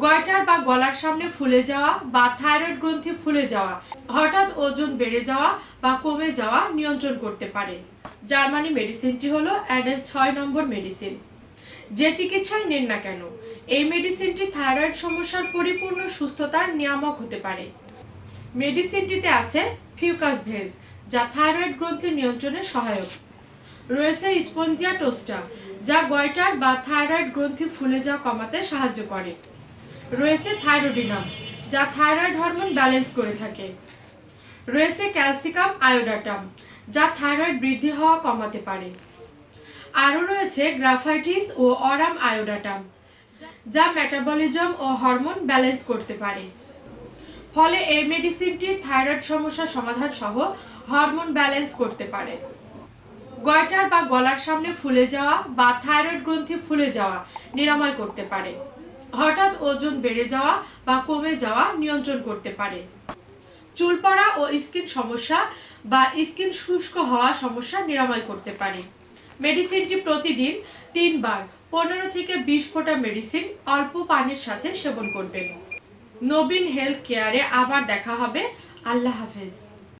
Goitre বা গলার সামনে ফুলে যাওয়া বা থাইরয়েড গ্রন্থি ফুলে যাওয়া, হঠাৎ ওজন বেড়ে যাওয়া বা কমে যাওয়া নিয়ন্ত্রণ করতে পারে। জার্মানি মেডিসিনটি হলো অ্যাডেল 6 নম্বর মেডিসিন। যে চিকিৎসাই নেন না কেন, এই মেডিসিনটি থাইরয়েড সমস্যার পরিপূর্ণ সুস্থতার নিয়ামক হতে পারে। মেডিসিনটিতে আছে ফিউকাস ভেজ, যা থাইরয়েড গ্রন্থি নিয়ন্ত্রণে সহায়ক। রয়েছে স্পঞ্জিয়া টোস্টা, যা গয়টার বা থাইরয়েড গ্রন্থি ফুলে যাওয়া কমাতে সাহায্য করে। রয়েছে থাইরোডিনাম, যা থাইরয়েড হরমোন ব্যালেন্স করে থাকে। রয়েছে ক্যালসিকাম আয়োডাটাম, যা থাইরয়েড বৃদ্ধি হওয়া কমাতে পারে। আরও রয়েছে গ্রাফাইটিস ও অরাম আয়োডাটাম, যা মেটাবলিজম ও হরমোন ব্যালেন্স করতে পারে। ফলে এই মেডিসিনটি থাইরয়েড সমস্যা সমাধান সহ হরমোন ব্যালেন্স করতে পারে। গয়টার বা গলার সামনে ফুলে যাওয়া বা থাইরয়েড গ্রন্থি ফুলে যাওয়া নিরাময় করতে পারে। হঠাৎ ওজন বেড়ে যাওয়া বা কমে যাওয়া নিয়ন্ত্রণ করতে পারে। চুল পড়া ও স্কিন সমস্যা বা স্কিন শুষ্ক হওয়া সমস্যা নিরাময় করতে পারে। মেডিসিনটি প্রতিদিন 3 বার 15 থেকে 20 ফোঁটা মেডিসিন অল্প পানির সাথে সেবন করবেন। নবীন হেলথ কেয়ারে আবার দেখা হবে। আল্লাহ হাফেজ।